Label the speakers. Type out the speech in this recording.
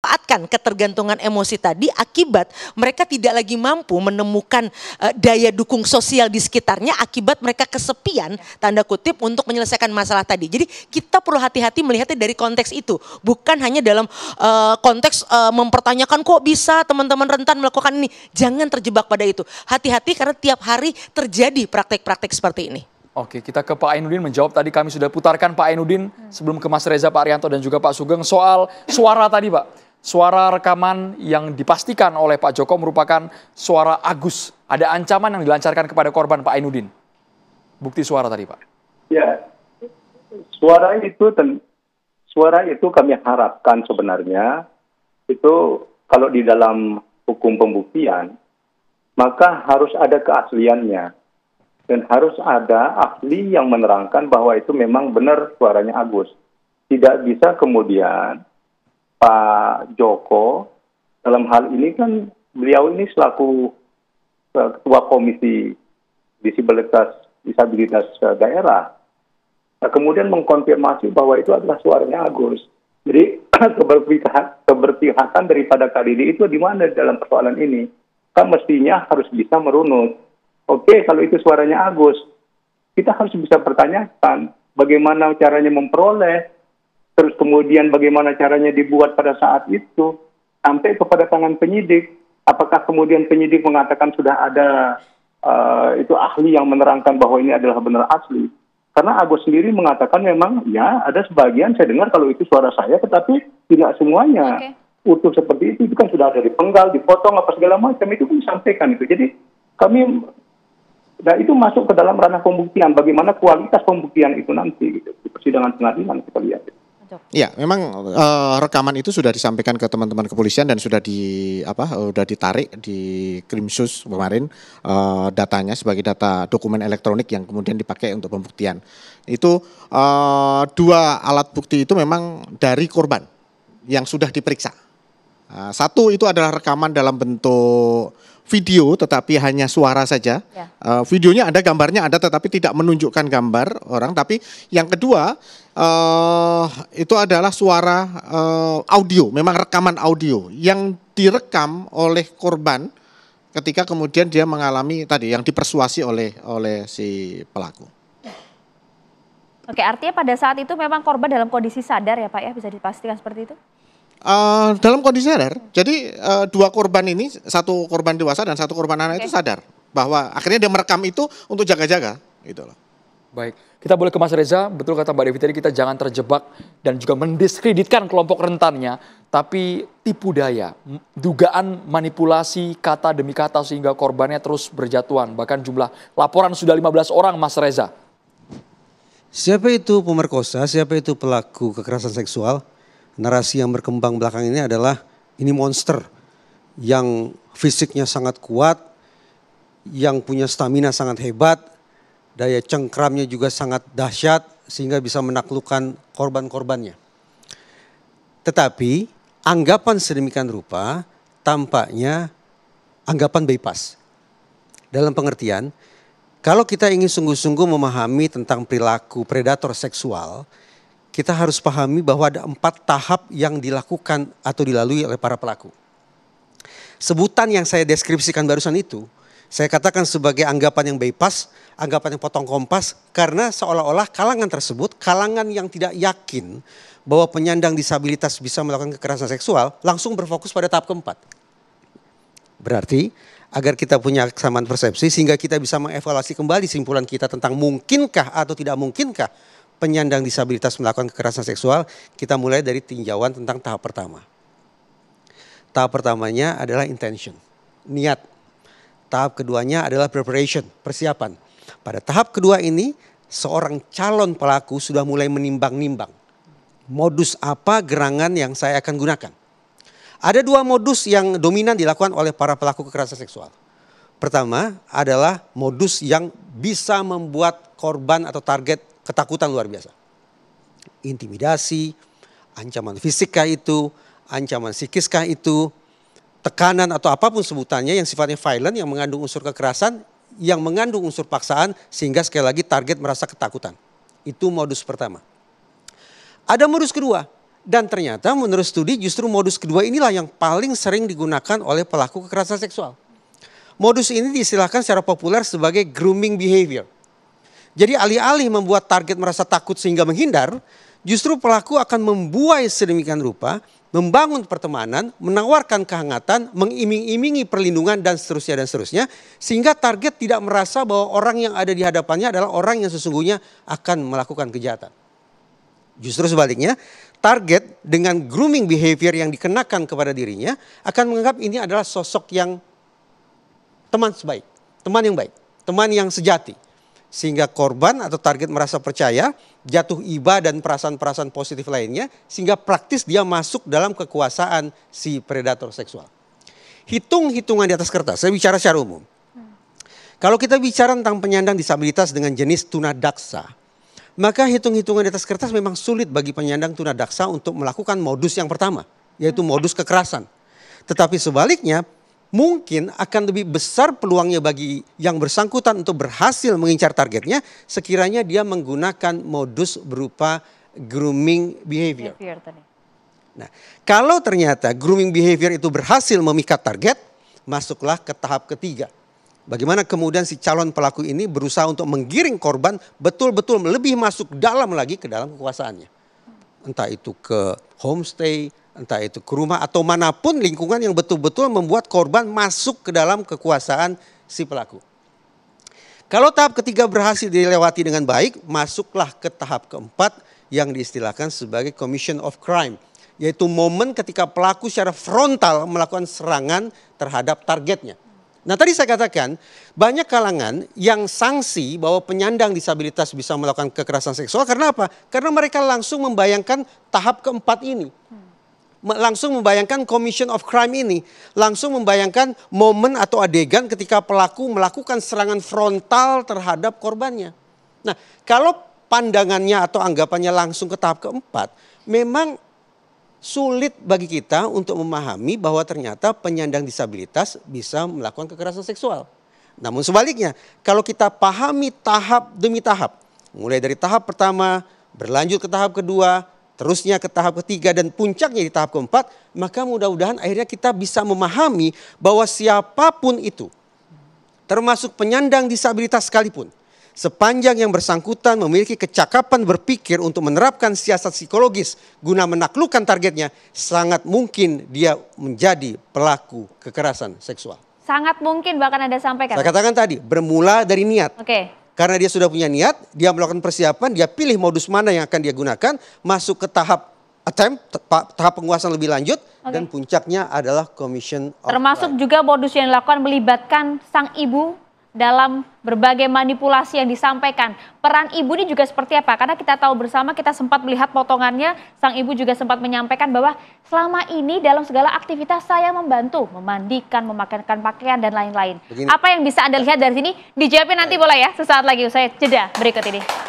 Speaker 1: memanfaatkan ketergantungan emosi tadi akibat mereka tidak lagi mampu menemukan daya dukung sosial di sekitarnya akibat mereka kesepian tanda kutip untuk menyelesaikan masalah tadi. Jadi kita perlu hati-hati melihatnya dari konteks itu, bukan hanya dalam konteks mempertanyakan kok bisa teman-teman rentan melakukan ini. Jangan terjebak pada itu. Hati-hati karena tiap hari terjadi praktek-praktek seperti ini.
Speaker 2: Oke, kita ke Pak Ainuddin menjawab. Tadi kami sudah putarkan Pak Ainuddin sebelum ke Mas Reza, Pak Arianto dan juga Pak Sugeng soal suara tadi, Pak. Suara rekaman yang dipastikan oleh Pak Joko merupakan suara Agus. Ada ancaman yang dilancarkan kepada korban, Pak Ainuddin. Bukti suara tadi, Pak.
Speaker 3: Ya, suara itu kami harapkan sebenarnya itu kalau di dalam hukum pembuktian maka harus ada keasliannya. Dan harus ada ahli yang menerangkan bahwa itu memang benar suaranya Agus. Tidak bisa kemudian Pak Joko, dalam hal ini kan beliau ini selaku Ketua Komisi Disabilitas Daerah, kemudian mengkonfirmasi bahwa itu adalah suaranya Agus. Jadi keberpihakan daripada KDD itu di mana dalam persoalan ini? Kan mestinya harus bisa merunut. Oke, kalau itu suaranya Agus, kita harus bisa pertanyakan bagaimana caranya memperoleh, terus kemudian bagaimana caranya dibuat pada saat itu, sampai kepada tangan penyidik. Apakah kemudian penyidik mengatakan sudah ada itu ahli yang menerangkan bahwa ini adalah benar asli? Karena Agus sendiri mengatakan memang ya ada sebagian saya dengar kalau itu suara saya, tetapi tidak semuanya utuh seperti itu kan sudah ada dipenggal, dipotong apa segala macam itu pun disampaikan itu. Jadi kami itu masuk ke dalam ranah pembuktian, bagaimana kualitas pembuktian itu nanti gitu, di persidangan pengadilan kita lihat.
Speaker 4: Ya, memang rekaman itu sudah disampaikan ke teman-teman kepolisian dan sudah sudah ditarik di Krimsus kemarin datanya sebagai data dokumen elektronik yang kemudian dipakai untuk pembuktian. Itu dua alat bukti itu memang dari korban yang sudah diperiksa. Satu itu adalah rekaman dalam bentuk video tetapi hanya suara saja. Ya. Videonya ada, gambarnya ada tetapi tidak menunjukkan gambar orang. Tapi yang kedua itu adalah suara audio, memang rekaman audio yang direkam oleh korban ketika kemudian dia mengalami tadi yang dipersuasi oleh si pelaku.
Speaker 5: Oke, artinya pada saat itu memang korban dalam kondisi sadar ya Pak ya, bisa dipastikan seperti itu?
Speaker 4: Dalam kondisi sadar, jadi dua korban ini, satu korban dewasa dan satu korban anak itu sadar bahwa akhirnya dia merekam itu untuk jaga-jaga gitu loh.
Speaker 2: Baik, kita boleh ke Mas Reza. Betul kata Mbak Devi tadi, kita jangan terjebak dan juga mendiskreditkan kelompok rentannya, tapi tipu daya, dugaan manipulasi kata demi kata sehingga korbannya terus berjatuhan. Bahkan jumlah laporan sudah 15 orang, Mas Reza.
Speaker 6: Siapa itu pemerkosa, siapa itu pelaku kekerasan seksual? Narasi yang berkembang belakang ini adalah ini monster yang fisiknya sangat kuat, yang punya stamina sangat hebat, daya cengkramnya juga sangat dahsyat sehingga bisa menaklukkan korban-korbannya. Tetapi anggapan sedemikian rupa tampaknya anggapan bypass. Dalam pengertian, kalau kita ingin sungguh-sungguh memahami tentang perilaku predator seksual, kita harus pahami bahwa ada 4 tahap yang dilakukan atau dilalui oleh para pelaku. Sebutan yang saya deskripsikan barusan itu, saya katakan sebagai anggapan yang bypass, anggapan yang potong kompas, karena seolah-olah kalangan tersebut, kalangan yang tidak yakin bahwa penyandang disabilitas bisa melakukan kekerasan seksual, langsung berfokus pada tahap keempat. Berarti, agar kita punya kesamaan persepsi, sehingga kita bisa mengevaluasi kembali simpulan kita tentang mungkinkah atau tidak mungkinkah penyandang disabilitas melakukan kekerasan seksual, kita mulai dari tinjauan tentang tahap pertama. Tahap pertamanya adalah intention, niat. Tahap keduanya adalah preparation, persiapan. Pada tahap kedua ini, seorang calon pelaku sudah mulai menimbang-nimbang. Modus apa gerangan yang saya akan gunakan? Ada 2 modus yang dominan dilakukan oleh para pelaku kekerasan seksual. Pertama adalah modus yang bisa membuat korban atau target ketakutan luar biasa. Intimidasi, ancaman fisikah itu, ancaman psikiskah itu, tekanan atau apapun sebutannya yang sifatnya violent, yang mengandung unsur kekerasan, yang mengandung unsur paksaan sehingga sekali lagi target merasa ketakutan. Itu modus pertama. Ada modus kedua, Dan ternyata menurut studi justru modus kedua inilah yang paling sering digunakan oleh pelaku kekerasan seksual. Modus ini diistilahkan secara populer sebagai grooming behavior. Jadi alih-alih membuat target merasa takut sehingga menghindar, justru pelaku akan membuai sedemikian rupa, membangun pertemanan, menawarkan kehangatan, mengiming-imingi perlindungan dan seterusnya, sehingga target tidak merasa bahwa orang yang ada di hadapannya adalah orang yang sesungguhnya akan melakukan kejahatan. Justru sebaliknya, target dengan grooming behavior yang dikenakan kepada dirinya akan menganggap ini adalah sosok yang teman sebaik, teman yang baik, teman yang sejati. Sehingga korban atau target merasa percaya, jatuh iba dan perasaan-perasaan positif lainnya, sehingga praktis dia masuk dalam kekuasaan si predator seksual. Hitung-hitungan di atas kertas, saya bicara secara umum. Kalau kita bicara tentang penyandang disabilitas dengan jenis tunadaksa, maka hitung-hitungan di atas kertas memang sulit bagi penyandang tunadaksa untuk melakukan modus yang pertama, yaitu modus kekerasan. Tetapi sebaliknya, mungkin akan lebih besar peluangnya bagi yang bersangkutan untuk berhasil mengincar targetnya sekiranya dia menggunakan modus berupa grooming behavior. Nah, kalau ternyata grooming behavior itu berhasil memikat target, masuklah ke tahap ketiga. Bagaimana kemudian si calon pelaku ini berusaha untuk menggiring korban betul-betul lebih masuk dalam lagi ke dalam kekuasaannya. Entah itu ke homestay, entah itu ke rumah atau manapun lingkungan yang betul-betul membuat korban masuk ke dalam kekuasaan si pelaku. Kalau tahap ketiga berhasil dilewati dengan baik, masuklah ke tahap keempat yang diistilahkan sebagai commission of crime. Yaitu momen ketika pelaku secara frontal melakukan serangan terhadap targetnya. Nah tadi saya katakan banyak kalangan yang sanksi bahwa penyandang disabilitas bisa melakukan kekerasan seksual karena apa? Karena mereka langsung membayangkan tahap keempat ini. Langsung membayangkan commission of crime ini. Langsung membayangkan momen atau adegan ketika pelaku melakukan serangan frontal terhadap korbannya. Nah kalau pandangannya atau anggapannya langsung ke tahap keempat, memang sulit bagi kita untuk memahami bahwa ternyata penyandang disabilitas bisa melakukan kekerasan seksual. Namun sebaliknya, kalau kita pahami tahap demi tahap, mulai dari tahap pertama, berlanjut ke tahap kedua, terusnya ke tahap ketiga dan puncaknya di tahap keempat, maka mudah-mudahan akhirnya kita bisa memahami bahwa siapapun itu, termasuk penyandang disabilitas sekalipun, sepanjang yang bersangkutan memiliki kecakapan berpikir untuk menerapkan siasat psikologis guna menaklukkan targetnya, sangat mungkin dia menjadi pelaku kekerasan seksual.
Speaker 5: Sangat mungkin bahkan Anda sampaikan.
Speaker 6: Saya katakan tadi, bermula dari niat.
Speaker 5: Oke.
Speaker 6: Karena dia sudah punya niat, dia melakukan persiapan, dia pilih modus mana yang akan dia gunakan, masuk ke tahap attempt, tahap penguasaan lebih lanjut, dan puncaknya adalah commission of
Speaker 5: termasuk
Speaker 6: crime.
Speaker 5: juga modus yang dilakukan melibatkan sang ibu dalam berbagai manipulasi yang disampaikan. Peran ibu ini juga seperti apa? Karena kita tahu bersama, kita sempat melihat potongannya, sang ibu juga sempat menyampaikan bahwa selama ini dalam segala aktivitas saya membantu, memandikan, memakaikan pakaian dan lain-lain. Apa yang bisa Anda lihat dari sini? Dijawabin nanti boleh ya, sesaat lagi usai jeda berikut ini.